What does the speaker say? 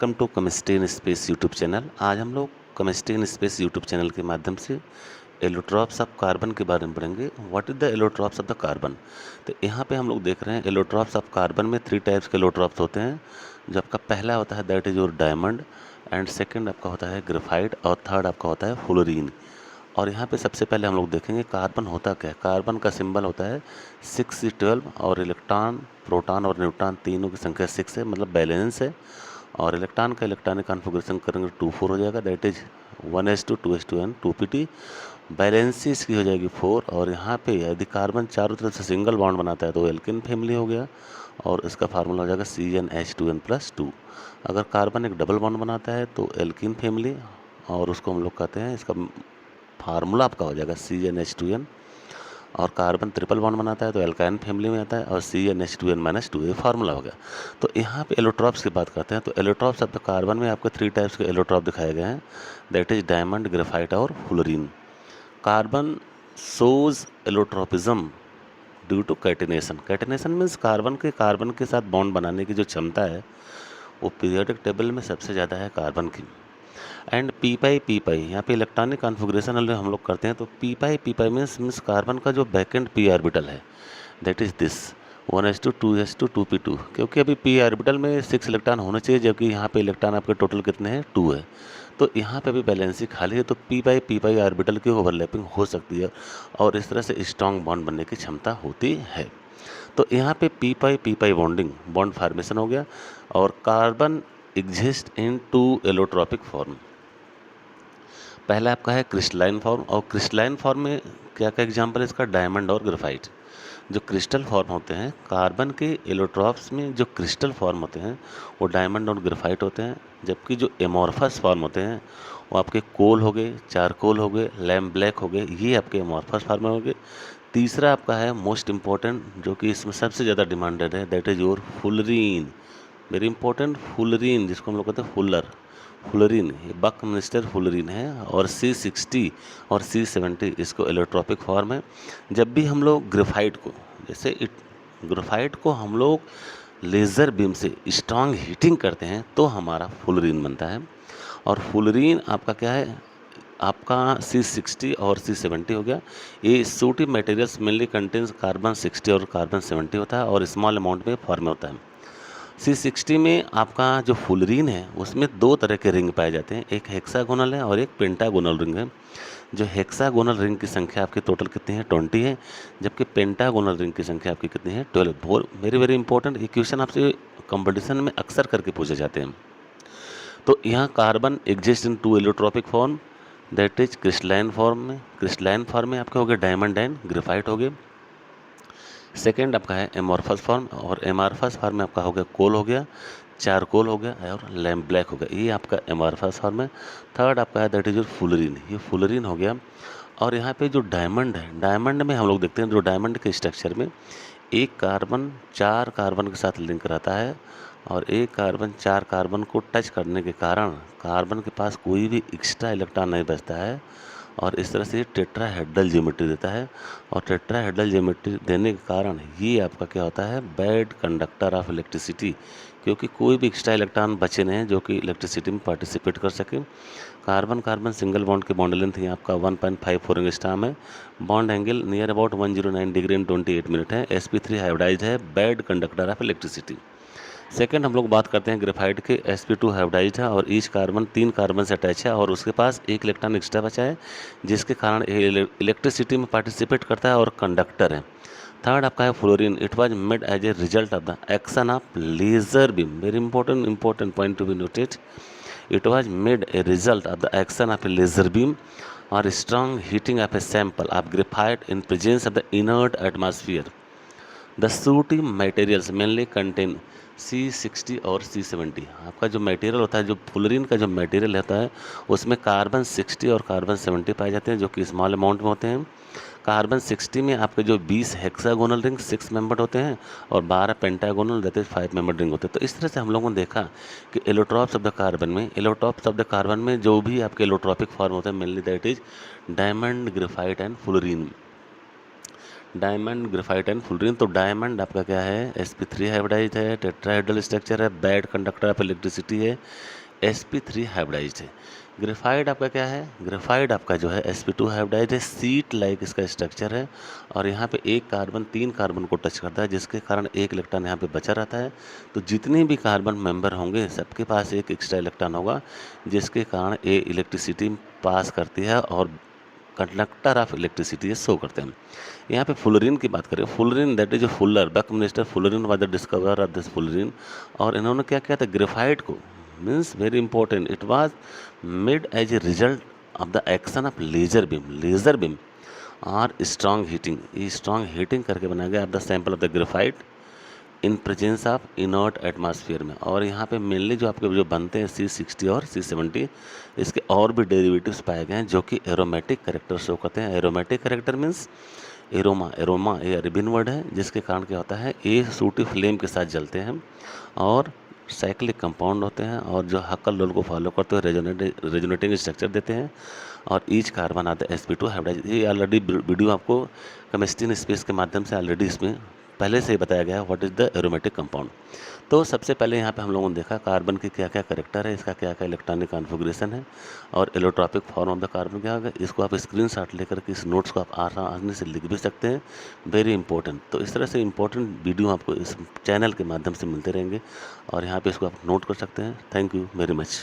Welcome to chemistry in space YouTube channel. आज हम लोग chemistry in space YouTube channel के माध्यम से एलोट्रॉप्स ऑफ कार्बन के बारे में पढ़ेंगे। What is the allotropes of the carbon. तो यहाँ पे हम लोग देख रहे हैं एलोट्रॉप्स ऑफ कार्बन में 3 टाइप्स के एलोट्रॉप्स होते हैं। जो आपका पहला होता है that is your diamond, and second आपका होता है ग्रेफाइट, और थर्ड आपका होता है फ्लोरीन। और यहाँ पे सबसे पहले हम लोग देखेंगे कार्बन होता क्या है। कार्बन का सिंबल होता है 6s12, और इलेक्ट्रॉन, प्रोटॉन और न्यूट्रॉन तीनों की संख्या 6 है, मतलब बैलेंस है। और इलेक्ट्रॉन का इलेक्ट्रॉनिक कॉन्फ़िगरेशन करेंगे 2 4 हो जाएगा, that is 1s2 2s2 and 2p2। Valency इसकी हो जाएगी 4। और यहाँ पे यदि कार्बन चारों तरफ से सिंगल बॉन्ड बनाता है तो एल्किन फैमिली हो गया, और इसका फार्मूला हो जाएगा CnH2n+2। अगर कार्बन एक डबल बॉन्ड बनाता है तो एल्किन फैमिली, और उसको हम लोग कहते हैं, इसका फार्मूला आपका हो जाएगा CnH2n। और कार्बन ट्रिपल बॉन्ड बनाता है तो एल्काइन फैमिली में आता है, और CnH2n-2, ये फार्मूला हो गया। तो यहाँ पे एलोट्रॉप्स की बात करते हैं। तो एलोट्रॉप्स ऑफ द कार्बन में आपको 3 टाइप्स के एलोट्रॉप दिखाए गए हैं, दैट इज डायमंड, ग्रेफाइट और fullerene. Carbon shows allotropism due to catenation. Catenation means carbon के साथ बॉन्ड बनाने की जो क्षमता है वो पीरियोडिक टेबल में सबसे ज़्यादा है कार्बन की। एंड पी पाई यहाँ पे इलेक्ट्रॉनिक कॉन्फ़िगरेशन हम लोग करते हैं। तो पी पाई मीन्स कार्बन का जो बैकेंड पी ऑर्बिटल है, that is this 1s2 2s2 2p2। क्योंकि अभी पी ऑर्बिटल में 6 इलेक्ट्रॉन होने चाहिए, जबकि यहाँ पे इलेक्ट्रॉन आपके टोटल कितने हैं, 2 है। तो यहाँ पे भी बैलेंसी खाली है, तो पी पाई ऑर्बिटल की ओवरलैपिंग हो सकती है, और इस तरह से स्ट्रॉन्ग बॉन्ड बनने की क्षमता होती है। तो यहाँ पे पी पाई बॉन्ड फार्मेशन हो गया। और carbon exist in 2 allotropic form. पहला आपका है क्रिस्टलाइन फॉर्म, और क्रिस्टलाइन फॉर्म में क्या क्या एग्जांपल है इसका, डायमंड और ग्रेफाइट। जो क्रिस्टल फॉर्म होते हैं कार्बन के एलोट्रॉप्स में, जो क्रिस्टल फॉर्म होते हैं वो डायमंड और ग्रेफाइट होते हैं। जबकि जो एमॉर्फस फॉर्म होते हैं वो आपके कोल हो गए, चारकोल हो गए, लैम्प ब्लैक हो गए, ये आपके एमॉर्फस फॉर्म हो गए। तीसरा आपका है मोस्ट इंपॉर्टेंट, जो कि इसमें सबसे ज़्यादा डिमांडेड है, that is your fullerene. Very important, fullerene, जिसको हम लोग कहते हैं फुलर, फुलरीन, ये बकमिंस्टर फुलरीन है। और C60 और C70 इसको एलोट्रॉपिक फॉर्म है। जब भी हम लोग ग्रेफाइट को, जैसे ग्रेफाइट को हम लोग लेज़र बीम से स्ट्रांग हीटिंग करते हैं तो हमारा फुलरीन बनता है। और फुलरीन आपका क्या है, आपका C60 और C70 हो गया। ये सूटी मटेरियल्स मेनली कंटेन्स कार्बन 60 और कार्बन 70 होता है, और स्मॉल अमाउंट में फॉर्म होता है। C60 में आपका जो फुलरीन है उसमें 2 तरह के रिंग पाए जाते हैं, एक हेक्सागोनल है और एक पेंटागोनल रिंग है। जो हेक्सागोनल रिंग की संख्या आपकी टोटल कितनी है, 20 है, जबकि पेंटागोनल रिंग की संख्या आपकी कितनी है, 12। वेरी वेरी इंपॉर्टेंट, ये क्वेश्चन आपसे कंपटीशन में अक्सर करके पूछे जाते हैं। तो यहाँ carbon exist in 2 allotropic form, that is crystalline form में। क्रिस्टलाइन फॉर्म में आपके हो गए डायमंड एंड ग्रेफाइट हो गए। सेकेंड आपका है एमॉर्फस फॉर्म, और एमॉर्फस फॉर्म में आपका हो गया कोल हो गया, चारकोल हो गया, और लैम्प ब्लैक हो गया, ये आपका एमॉर्फस फॉर्म है। थर्ड आपका है दैट इज फुलरीन, ये फुलरीन हो गया। और यहाँ पे जो डायमंड है, डायमंड में हम लोग देखते हैं जो डायमंड के स्ट्रक्चर में एक कार्बन 4 कार्बन के साथ लिंक रहता है, और एक कार्बन 4 कार्बन को टच करने के कारण कार्बन के पास कोई भी एक्स्ट्रा इलेक्ट्रॉन नहीं बचता है, और इस तरह से टेट्राहेड्रल ज्योमेट्री देता है। और टेट्राहेड्रल ज्योमेट्री देने के कारण ये आपका क्या होता है, बैड कंडक्टर ऑफ इलेक्ट्रिसिटी, क्योंकि कोई भी एक्स्ट्रा इलेक्ट्रॉन बचे नहीं हैं जो कि इलेक्ट्रिसिटी में पार्टिसिपेट कर सके। कार्बन कार्बन सिंगल बॉन्ड की बॉन्ड लेंथ यहाँ आपका 1.54 एंगस्ट्रॉम है। Bond angle near about 109 degree and 28 minute है। sp3 हाइब्रिडाइज्ड है, bad conductor of electricity. Second हम लोग बात करते हैं ग्रेफाइट के, sp2 हाइब्रिडाइज्ड है, और ईच कार्बन 3 कार्बन से अटैच है, और उसके पास एक इलेक्ट्रॉन एक्स्ट्रा बचा है, जिसके कारण इलेक्ट्रिसिटी में पार्टिसिपेट करता है और कंडक्टर है। थर्ड आपका है fullerene, it was made as a result of the action of laser beam. Very important point to be noted, it was made a result of the action of a laser beam और strong heating of a sample of graphite in presence of the inert atmosphere. The sooty materials mainly contain C60 और C70। आपका जो material होता है, जो fullerene का जो material होता है, उसमें कार्बन 60 और कार्बन 70 पाए जाते हैं, जो कि स्मॉल अमाउंट में होते हैं। कार्बन 60 में आपके जो 20 हेक्सागोनल रिंग 6 मेंबर होते हैं, और 12 pentagonal that is 5 member ring होते हैं। तो इस तरह से हम लोगों ने देखा कि एलोट्रॉप्स ऑफ द कार्बन में जो भी आपके एलोट्रॉपिक फॉर्म होते हैं, mainly that is diamond, graphite and fluorine. Diamond, graphite and fullerene. तो डायमंड आपका क्या है, sp3 हाइब्रिडाइज्ड है, टेट्राहेड्रल स्ट्रक्चर है, बैड कंडक्टर ऑफ इलेक्ट्रिसिटी है, sp3 हाइब्रिडाइज्ड है। ग्रेफाइट आपका क्या है, ग्रेफाइट आपका जो है sp2 हाइब्रिडाइज्ड है, सीट लाइक इसका स्ट्रक्चर है और यहाँ पे एक कार्बन 3 कार्बन को टच करता है जिसके कारण एक इलेक्ट्रॉन यहाँ पे बचा रहता है। तो जितने भी कार्बन मेंबर होंगे सबके पास एक एक्स्ट्रा इलेक्ट्रॉन होगा जिसके कारण ये इलेक्ट्रिसिटी पास करती है और कंडक्टर ऑफ इलेक्ट्रिसिटी शो करते हैं। यहाँ पे फुलरिन की बात करें, fullerene that is Fuller, Buckminster fullerene was the discover of this fullerene. और इन्होंने क्या किया था, ग्रेफाइट को, means very important, it was made as a result of the action of laser beam और स्ट्रॉन्ग हीटिंग। ये स्ट्रॉन्ग हीटिंग करके बनाया गया of the sample of the graphite in presence of inert atmosphere में। और यहाँ पे मेनली जो आपके जो बनते हैं C60 और C70, इसके और भी डेरिवेटिव्स पाए गए हैं जो कि एरोमेटिक कैरेक्टर शो करते हैं। Aromatic character means aroma, aroma ये अरेबियन वर्ड है जिसके कारण क्या होता है, ये सूटी फ्लेम के साथ जलते हैं और साइक्लिक कंपाउंड होते हैं और जो हक्कल लोल को फॉलो करते हुए रेजोनेटिंग स्ट्रक्चर देते हैं और ईच कार्बन आता है sp2 हाइब्रिडाइज्ड। ये ऑलरेडी वीडियो आपको केमिस्ट्री इन स्पेस के माध्यम से ऑलरेडी इसमें पहले से ही बताया गया है what is the aromatic compound. तो सबसे पहले यहाँ पे हम लोगों ने देखा कार्बन की क्या क्या करेक्टर है, इसका क्या क्या इलेक्ट्रॉनिक कॉन्फ़िगरेशन है और allotropic form of the carbon क्या होगा। इसको आप स्क्रीनशॉट लेकर के इस नोट्स को आप आसानी से लिख भी सकते हैं, वेरी इंपॉर्टेंट। तो इस तरह से इंपॉर्टेंट वीडियो आपको इस चैनल के माध्यम से मिलते रहेंगे और यहाँ पे इसको आप नोट कर सकते हैं। Thank you very much.